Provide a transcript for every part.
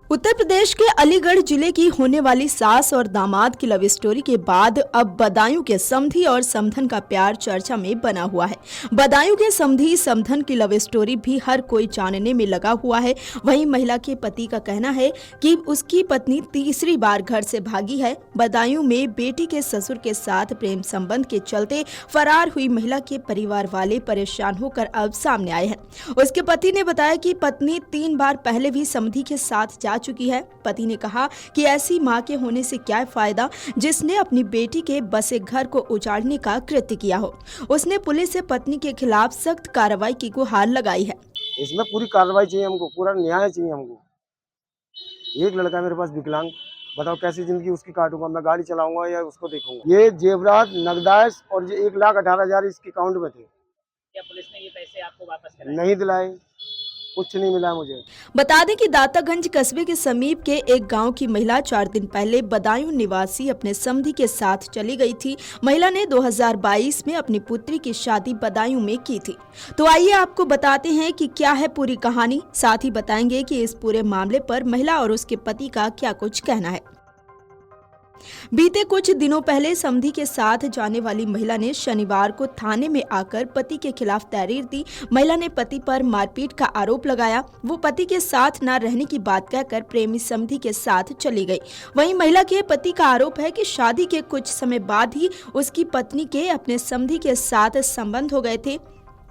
उत्तर प्रदेश के अलीगढ़ जिले की होने वाली सास और दामाद की लव स्टोरी के बाद अब बदायूं के समधी और समधन का प्यार चर्चा में बना हुआ है। बदायूं के समधी समधन की लव स्टोरी भी हर कोई जानने में लगा हुआ है। वहीं महिला के पति का कहना है कि उसकी पत्नी तीसरी बार घर से भागी है। बदायूं में बेटी के ससुर के साथ प्रेम संबंध के चलते फरार हुई महिला के परिवार वाले परेशान होकर अब सामने आए हैं। उसके पति ने बताया कि पत्नी 3 बार पहले भी समधी के साथ जा चुकी है। पति ने कहा कि ऐसी मां के होने से क्या फायदा जिसने अपनी बेटी के बसे घर को उजाड़ने का कृत्य किया हो। उसने पुलिस से पत्नी के खिलाफ सख्त कार्रवाई की गुहार लगाई है। इसमें पूरी कार्रवाई चाहिए हमको, पूरा न्याय चाहिए हमको। एक लड़का मेरे पास विकलांग, बताओ कैसी जिंदगी उसकी काटूंगा? मैं गाड़ी चलाऊंगा या उसको देखूंगा? ये जेवरात नगदाइश और ये 1,18,000 इसके अकाउंट में थे। क्या पुलिस ने ये पैसे आपको वापस कराए? नहीं दिलाए, कुछ नहीं मिला मुझे। बता दें कि दातागंज कस्बे के समीप के एक गांव की महिला 4 दिन पहले बदायूं निवासी अपने समधी के साथ चली गई थी। महिला ने 2022 में अपनी पुत्री की शादी बदायूं में की थी। तो आइए आपको बताते हैं कि क्या है पूरी कहानी। साथ ही बताएंगे कि इस पूरे मामले पर महिला और उसके पति का क्या कुछ कहना है। बीते कुछ दिनों पहले समधी के साथ जाने वाली महिला ने शनिवार को थाने में आकर पति के खिलाफ तहरीर दी। महिला ने पति पर मारपीट का आरोप लगाया। वो पति के साथ न रहने की बात कहकर प्रेमी समधी के साथ चली गई। वहीं महिला के पति का आरोप है कि शादी के कुछ समय बाद ही उसकी पत्नी के अपने समधी के साथ संबंध हो गए थे।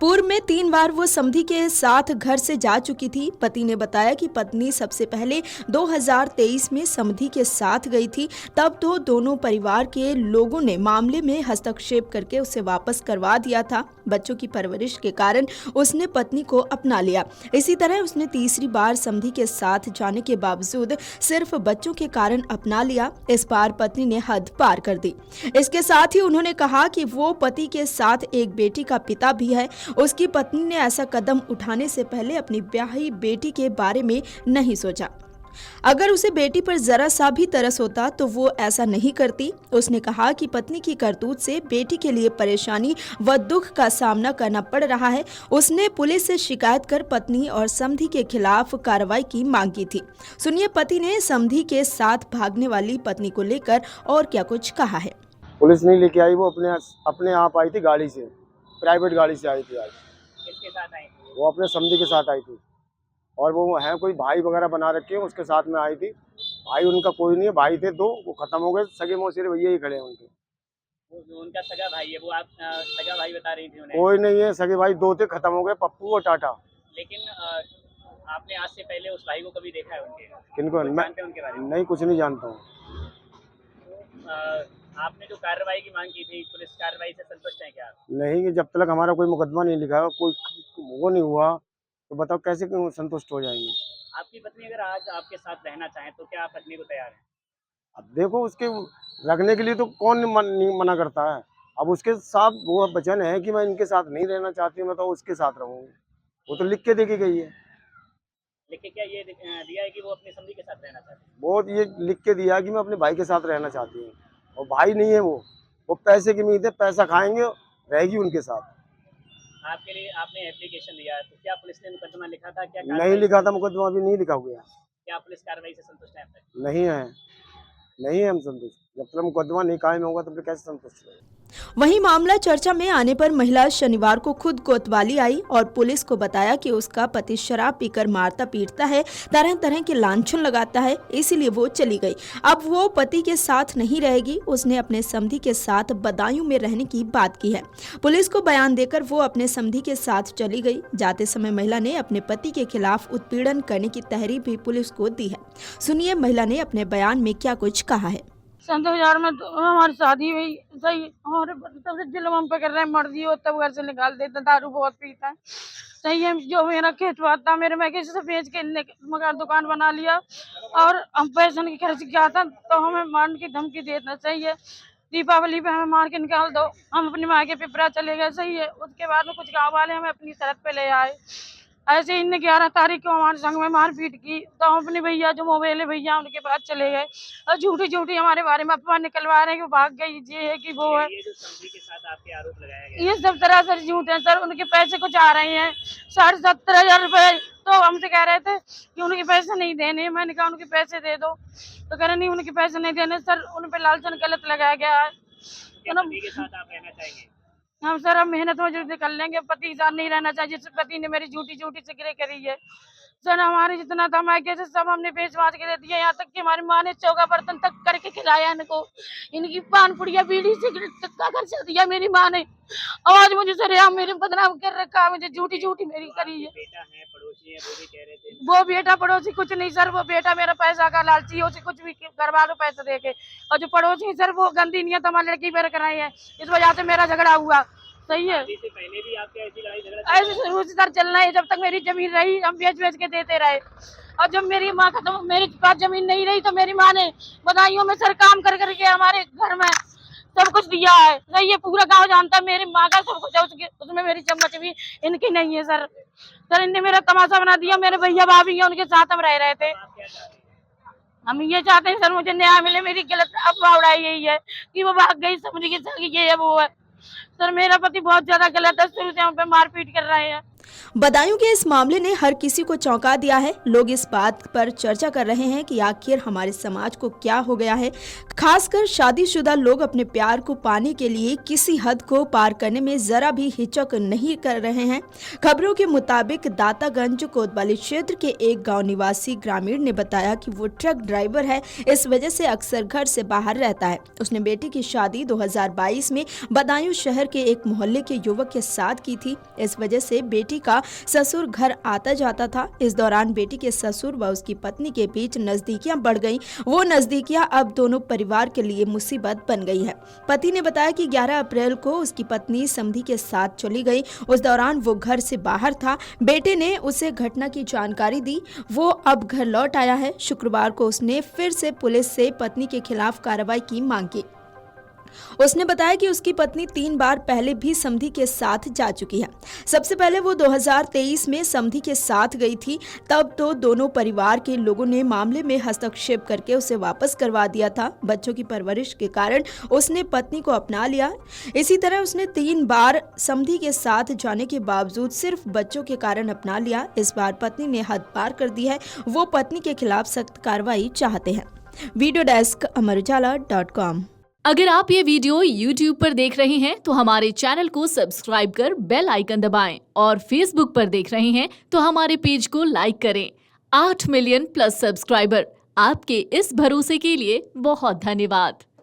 पूर्व में 3 बार वो समधी के साथ घर से जा चुकी थी। पति ने बताया कि पत्नी सबसे पहले 2023 में समधी के साथ गई थी। तब तो दोनों परिवार के लोगों ने मामले में हस्तक्षेप करके उसे वापस करवा दिया था। बच्चों की परवरिश के कारण उसने पत्नी को अपना लिया। इसी तरह उसने तीसरी बार समधी के साथ जाने के बावजूद सिर्फ बच्चों के कारण अपना लिया। इस बार पत्नी ने हद पार कर दी। इसके साथ ही उन्होंने कहा कि वो पति के साथ एक बेटी का पिता भी है। उसकी पत्नी ने ऐसा कदम उठाने से पहले अपनी ब्याही बेटी के बारे में नहीं सोचा। अगर उसे बेटी पर जरा सा भी तरस होता तो वो ऐसा नहीं करती। उसने कहा कि पत्नी की करतूत से बेटी के लिए परेशानी व दुख का सामना करना पड़ रहा है। उसने पुलिस से शिकायत कर पत्नी और समधी के खिलाफ कार्रवाई की मांग की थी। सुनिए पति ने समधी के साथ भागने वाली पत्नी को लेकर और क्या कुछ कहा है। पुलिस नहीं लेके आई, वो अपने आप आई थी, गाड़ी से, प्राइवेट गाड़ी से आई थी। आज किसके साथ आई थी? वो अपने समधी के साथ आई थी और वो है कोई भाई वगैरह बना रखे हैं, उसके साथ में आई थी। भाई उनका कोई नहीं है, भाई थे 2, वो खत्म हो गए। सगे मौसेरे भैया ही खड़े हैं उनके। वो उनका सगा भाई है, वो आप सगा भाई बता रही थी उन्हें? कोई नहीं है, सगे भाई 2 थे, खत्म हो गए, पप्पू और टाटा। लेकिन आपने आज से पहले उस भाई को कभी देखा है उनके? किनको? कुछ मैं जानते हैं उनके बारे में? नहीं, कुछ नहीं जानता हूँ। आपने जो कार्रवाई की मांग की थी, पुलिस कार्रवाई से संतुष्ट है क्या? नहीं, जब तक हमारा कोई मुकदमा नहीं लिखा है, कोई वो नहीं हुआ, तो बताओ कैसे क्यों संतुष्ट हो जाएंगे? आपकी पत्नी अगर आज आपके साथ रहना चाहे तो क्या आप रखने को तैयार हैं? अब देखो, उसके रखने के लिए तो कौन नहीं मना करता है। अब उसके साथ वो वचन है कि मैं इनके साथ नहीं रहना चाहती, मैं तो उसके साथ रहूंगी। वो तो लिख के देके गई है। लेकिन क्या ये दिया है कि वो अपनी समधी के साथ रहना चाहती है? वो ये लिख के दिया कि मैं अपने भाई के साथ रहना चाहती हूँ, और भाई नहीं है वो पैसे की उम्मीद है, पैसा खाएंगे, रहेगी उनके साथ। आपके लिए आपने एप्लीकेशन दिया, तो क्या पुलिस ने मुकदमा लिखा था? क्या नहीं लिखा था मुकदमा, अभी नहीं लिखा हुआ है। क्या पुलिस कार्रवाई से संतुष्ट है आप तक? नहीं है हम संतुष्ट। जब तक मुकदमा नहीं कायम होगा तब तक कैसे संतुष्ट रहेंगे? वहीं मामला चर्चा में आने पर महिला शनिवार को खुद कोतवाली आई और पुलिस को बताया कि उसका पति शराब पीकर मारता पीटता है, तरह तरह के लांछन लगाता है, इसीलिए वो चली गई। अब वो पति के साथ नहीं रहेगी। उसने अपने समधी के साथ बदायूं में रहने की बात की है। पुलिस को बयान देकर वो अपने समधी के साथ चली गई। जाते समय महिला ने अपने पति के खिलाफ उत्पीड़न करने की तहरीर भी पुलिस को दी है। सुनिए महिला ने अपने बयान में क्या कुछ कहा है। सन 2000 में तो हमारी शादी हुई, सही। और तब से जुल्म हम पे कर रहे हैं, मर्जी हो तब घर से निकाल देते, दारू बहुत पीता है, सही है। जो मेरा खेत बात था मेरे, मैं किसी से बेच के मगर दुकान बना लिया, और हम पैसे की खर्च किया था, तो हमें मारने की धमकी देना, सही है। दीपावली पे हमें मार के निकाल दो, हम अपनी माँ के पिपरा चले गए, सही है। उसके बाद में कुछ गाँव वाले हमें अपनी शरत पे ले आए, ऐसे इनने 11 तारीख को हमारे संग में मारपीट की, तो हम अपने भैया जो मोबाइल है भैया उनके पास चले गए और झूठी झूठी हमारे बारे में अफवाह निकलवा रहे हैं कि भाग गई, ये है कि वो है। ये जो समधी के साथ आपके आरोप लगाया गया, ये सब तरह से झूठ है सर। उनके पैसे कुछ आ रहे हैं 70,500 रुपए, तो हमसे कह रहे थे कि उनके पैसे नहीं देने। मैंने कहा उनके पैसे दे दो, तो कह रहे नहीं उनके पैसे नहीं देने सर, उन पे लालचन गलत लगाया गया है। क्या पति के साथ आप रहना चाहेंगे? हम सर अब मेहनत मजदूरी कर लेंगे, पति के साथ नहीं रहना चाहिए। जिस पति ने मेरी झूठी झूठी सिगरेट करी है सर, हमारे जितना था मैं कैसे सब हमने बेच बाच के दे दिया। यहाँ तक कि हमारी माँ ने चौका बर्तन तक करके खिलाया इनको, इनकी पान पुड़िया बीड़ी सिगरेट तक का खर्चा दिया मेरी माँ ने। आज मुझे सर यहाँ मेरे बदनाम कर रखा, मुझे झूठी झूठी मेरी करी है। बेटा है, पड़ोसी है, वो भी कह रहे थे। वो बेटा पड़ोसी कुछ नहीं सर, वो बेटा मेरा पैसा का लालची है, उसे कुछ भी करवा लो पैसे देके। और जो पड़ोसी सर वो गंदी नियत हमारी लड़की पर कराई है, इस वजह से मेरा झगड़ा हुआ। सही है, शादी से पहले भी आपके ऐसी लड़ाई झगड़ा ऐसे शुरू से सर चलना है। जब तक मेरी जमीन रही हम बेच बेच के देते रहे, और जब मेरी माँ खत्म, मेरे पास जमीन नहीं रही, तो मेरी माँ ने बधाइयों में सर काम कर करके हमारे घर में सब कुछ दिया है। नहीं ये पूरा गांव जानता है मेरी माँ का सब कुछ है, उसमें मेरी चम्मच भी इनकी नहीं है सर। सर इनने मेरा तमाशा बना दिया। मेरे भैया भाभी हैं, उनके साथ हम रह रहे थे। हम ये चाहते हैं सर मुझे न्याय मिले। मेरी गलत अफवाह उड़ाई यही है कि वो भाग गई, समझ के सर ये है वो है। सर मेरा पति बहुत ज्यादा गलत है, शुरू से हम पे मारपीट कर रहे हैं। बदायूं के इस मामले ने हर किसी को चौंका दिया है। लोग इस बात पर चर्चा कर रहे हैं कि आखिर हमारे समाज को क्या हो गया है। खासकर शादीशुदा लोग अपने प्यार को पाने के लिए किसी हद को पार करने में जरा भी हिचक नहीं कर रहे हैं। खबरों के मुताबिक दातागंज कोतवाली क्षेत्र के एक गांव निवासी ग्रामीण ने बताया कि वो ट्रक ड्राइवर है, इस वजह से अक्सर घर से बाहर रहता है। उसने बेटी की शादी 2022 में बदायूं शहर के एक मोहल्ले के युवक के साथ की थी। इस वजह से बेटी का ससुर घर आता जाता था। इस दौरान बेटी के ससुर व उसकी पत्नी के बीच नजदीकियां बढ़ गईं। वो नजदीकियां अब दोनों परिवार के लिए मुसीबत बन गई है। पति ने बताया कि 11 अप्रैल को उसकी पत्नी समधी के साथ चली गई। उस दौरान वो घर से बाहर था। बेटे ने उसे घटना की जानकारी दी। वो अब घर लौट आया है। शुक्रवार को उसने फिर से पुलिस से पत्नी के खिलाफ कार्रवाई की मांग की। उसने बताया कि उसकी पत्नी 3 बार पहले भी समधी के साथ जा चुकी है। सबसे पहले वो 2023 में समधी के साथ गई थी। तब तो दोनों परिवार के लोगों ने मामले में हस्तक्षेप करके उसे वापस करवा दिया था। बच्चों की परवरिश के कारण उसने पत्नी को अपना लिया। इसी तरह उसने 3 बार समधी के साथ जाने के बावजूद सिर्फ बच्चों के कारण अपना लिया। इस बार पत्नी ने हद पार कर दी है। वो पत्नी के खिलाफ सख्त कार्रवाई चाहते हैं। Video desk amarujala.com। अगर आप ये वीडियो YouTube पर देख रहे हैं तो हमारे चैनल को सब्सक्राइब कर बेल आइकन दबाएं, और Facebook पर देख रहे हैं तो हमारे पेज को लाइक करें। 8 मिलियन प्लस सब्सक्राइबर, आपके इस भरोसे के लिए बहुत धन्यवाद।